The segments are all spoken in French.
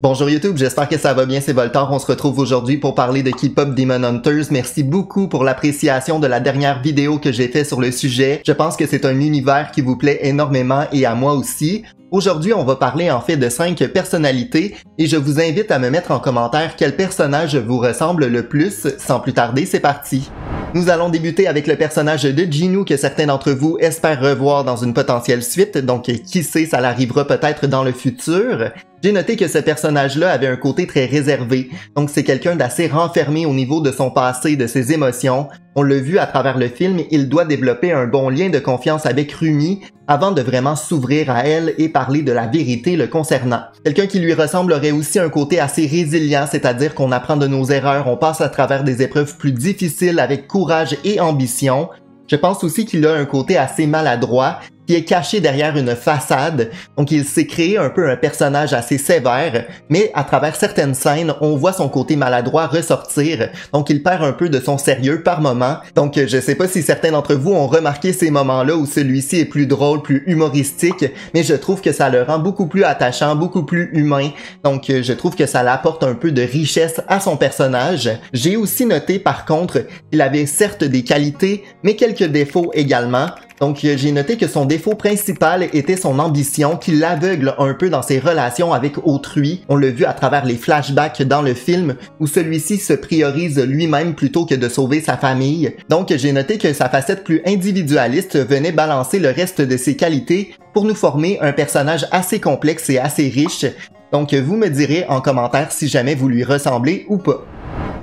Bonjour YouTube, j'espère que ça va bien, c'est Voltaire. On se retrouve aujourd'hui pour parler de K-Pop Demon Hunters. Merci beaucoup pour l'appréciation de la dernière vidéo que j'ai fait sur le sujet. Je pense que c'est un univers qui vous plaît énormément et à moi aussi. Aujourd'hui, on va parler en fait de 5 personnalités et je vous invite à me mettre en commentaire quel personnage vous ressemble le plus. Sans plus tarder, c'est parti! Nous allons débuter avec le personnage de Jinu que certains d'entre vous espèrent revoir dans une potentielle suite, donc qui sait, ça l'arrivera peut-être dans le futur. J'ai noté que ce personnage-là avait un côté très réservé, donc c'est quelqu'un d'assez renfermé au niveau de son passé, de ses émotions. On l'a vu à travers le film, il doit développer un bon lien de confiance avec Rumi avant de vraiment s'ouvrir à elle et parler de la vérité le concernant. Quelqu'un qui lui ressemble aurait aussi un côté assez résilient, c'est-à-dire qu'on apprend de nos erreurs, on passe à travers des épreuves plus difficiles avec courage et ambition. Je pense aussi qu'il a un côté assez maladroit, qui est caché derrière une façade, donc il s'est créé un peu un personnage assez sévère, mais à travers certaines scènes, on voit son côté maladroit ressortir, donc il perd un peu de son sérieux par moment, donc je sais pas si certains d'entre vous ont remarqué ces moments-là où celui-ci est plus drôle, plus humoristique, mais je trouve que ça le rend beaucoup plus attachant, beaucoup plus humain, donc je trouve que ça l'apporte un peu de richesse à son personnage. J'ai aussi noté par contre qu'il avait certes des qualités, mais quelques défauts également. Donc j'ai noté que son défaut principal était son ambition qui l'aveugle un peu dans ses relations avec autrui. On l'a vu à travers les flashbacks dans le film où celui-ci se priorise lui-même plutôt que de sauver sa famille. Donc j'ai noté que sa facette plus individualiste venait balancer le reste de ses qualités pour nous former un personnage assez complexe et assez riche. Donc vous me direz en commentaire si jamais vous lui ressemblez ou pas.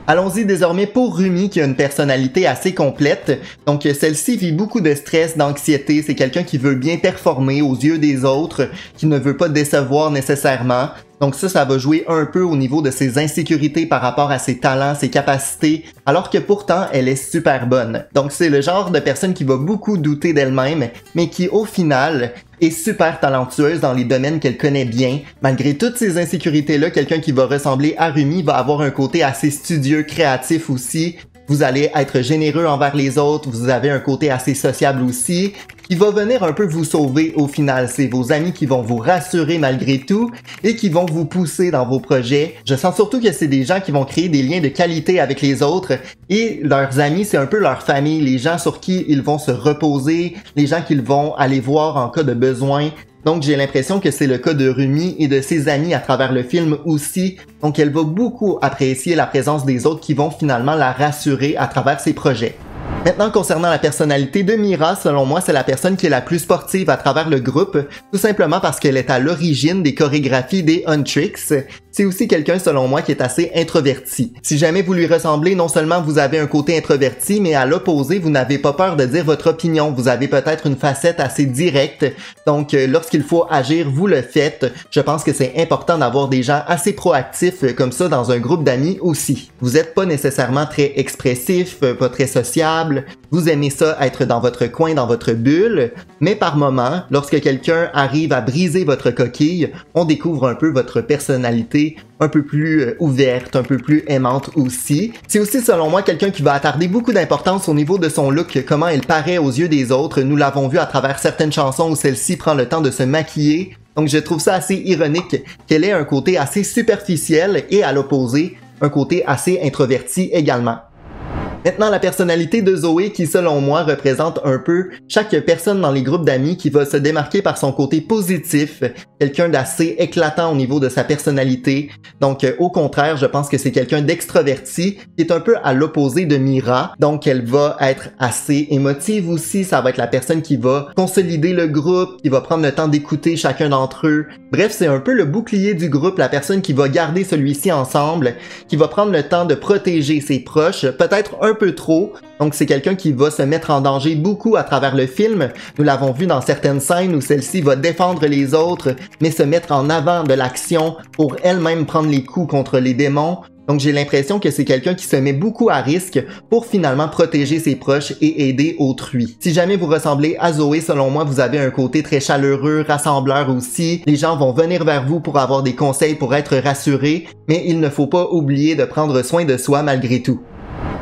Allons-y désormais pour Rumi qui a une personnalité assez complète. Donc celle-ci vit beaucoup de stress, d'anxiété, c'est quelqu'un qui veut bien performer aux yeux des autres, qui ne veut pas décevoir nécessairement. Donc ça va jouer un peu au niveau de ses insécurités par rapport à ses talents, ses capacités, alors que pourtant elle est super bonne. Donc c'est le genre de personne qui va beaucoup douter d'elle-même, mais qui au final est super talentueuse dans les domaines qu'elle connaît bien. Malgré toutes ces insécurités-là, quelqu'un qui va ressembler à Rumi va avoir un côté assez studieux, créatif aussi. Vous allez être généreux envers les autres, vous avez un côté assez sociable aussi, qui va venir un peu vous sauver au final. C'est vos amis qui vont vous rassurer malgré tout et qui vont vous pousser dans vos projets. Je sens surtout que c'est des gens qui vont créer des liens de qualité avec les autres et leurs amis, c'est un peu leur famille, les gens sur qui ils vont se reposer, les gens qu'ils vont aller voir en cas de besoin. Donc j'ai l'impression que c'est le cas de Rumi et de ses amis à travers le film aussi. Donc elle va beaucoup apprécier la présence des autres qui vont finalement la rassurer à travers ses projets. Maintenant, concernant la personnalité de Mira, selon moi, c'est la personne qui est la plus sportive à travers le groupe, tout simplement parce qu'elle est à l'origine des chorégraphies des Huntrix. C'est aussi quelqu'un, selon moi, qui est assez introverti. Si jamais vous lui ressemblez, non seulement vous avez un côté introverti, mais à l'opposé, vous n'avez pas peur de dire votre opinion. Vous avez peut-être une facette assez directe, donc lorsqu'il faut agir, vous le faites. Je pense que c'est important d'avoir des gens assez proactifs comme ça dans un groupe d'amis aussi. Vous n'êtes pas nécessairement très expressif, pas très sociable. Vous aimez ça être dans votre coin, dans votre bulle, mais par moment, lorsque quelqu'un arrive à briser votre coquille, on découvre un peu votre personnalité un peu plus ouverte, un peu plus aimante aussi. C'est aussi selon moi quelqu'un qui va attarder beaucoup d'importance au niveau de son look, comment elle paraît aux yeux des autres. Nous l'avons vu à travers certaines chansons où celle-ci prend le temps de se maquiller. Donc je trouve ça assez ironique qu'elle ait un côté assez superficiel et à l'opposé, un côté assez introverti également. Maintenant, la personnalité de Zoé qui, selon moi, représente un peu chaque personne dans les groupes d'amis qui va se démarquer par son côté positif, quelqu'un d'assez éclatant au niveau de sa personnalité. Donc, au contraire, je pense que c'est quelqu'un d'extraverti qui est un peu à l'opposé de Mira. Donc, elle va être assez émotive aussi. Ça va être la personne qui va consolider le groupe, qui va prendre le temps d'écouter chacun d'entre eux. Bref, c'est un peu le bouclier du groupe, la personne qui va garder celui-ci ensemble, qui va prendre le temps de protéger ses proches, peut-être un peu trop. Donc c'est quelqu'un qui va se mettre en danger beaucoup à travers le film. Nous l'avons vu dans certaines scènes où celle-ci va défendre les autres, mais se mettre en avant de l'action pour elle-même prendre les coups contre les démons. Donc j'ai l'impression que c'est quelqu'un qui se met beaucoup à risque pour finalement protéger ses proches et aider autrui. Si jamais vous ressemblez à Zoé, selon moi, vous avez un côté très chaleureux, rassembleur aussi. Les gens vont venir vers vous pour avoir des conseils, pour être rassurés, mais il ne faut pas oublier de prendre soin de soi malgré tout.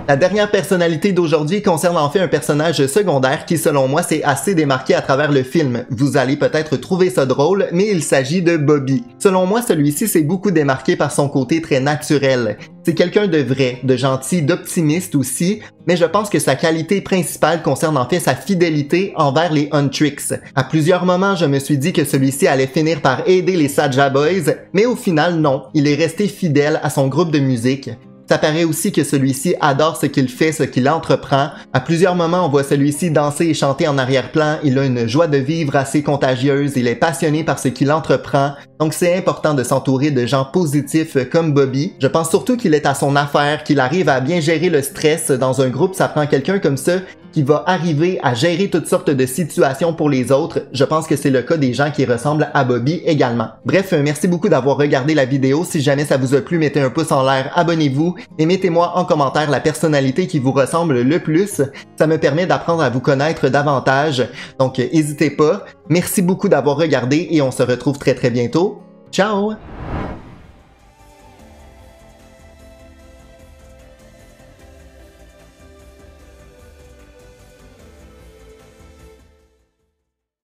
La dernière personnalité d'aujourd'hui concerne en fait un personnage secondaire qui selon moi s'est assez démarqué à travers le film. Vous allez peut-être trouver ça drôle, mais il s'agit de Bobby. Selon moi, celui-ci s'est beaucoup démarqué par son côté très naturel. C'est quelqu'un de vrai, de gentil, d'optimiste aussi, mais je pense que sa qualité principale concerne en fait sa fidélité envers les Huntrix. À plusieurs moments, je me suis dit que celui-ci allait finir par aider les Saja Boys, mais au final non, il est resté fidèle à son groupe de musique. Ça paraît aussi que celui-ci adore ce qu'il fait, ce qu'il entreprend. À plusieurs moments, on voit celui-ci danser et chanter en arrière-plan. Il a une joie de vivre assez contagieuse. Il est passionné par ce qu'il entreprend. Donc c'est important de s'entourer de gens positifs comme Bobby. Je pense surtout qu'il est à son affaire, qu'il arrive à bien gérer le stress. Dans un groupe, ça prend quelqu'un comme ça qui va arriver à gérer toutes sortes de situations pour les autres. Je pense que c'est le cas des gens qui ressemblent à Bobby également. Bref, merci beaucoup d'avoir regardé la vidéo. Si jamais ça vous a plu, mettez un pouce en l'air, abonnez-vous et mettez-moi en commentaire la personnalité qui vous ressemble le plus. Ça me permet d'apprendre à vous connaître davantage. Donc, n'hésitez pas. Merci beaucoup d'avoir regardé et on se retrouve très bientôt. Ciao!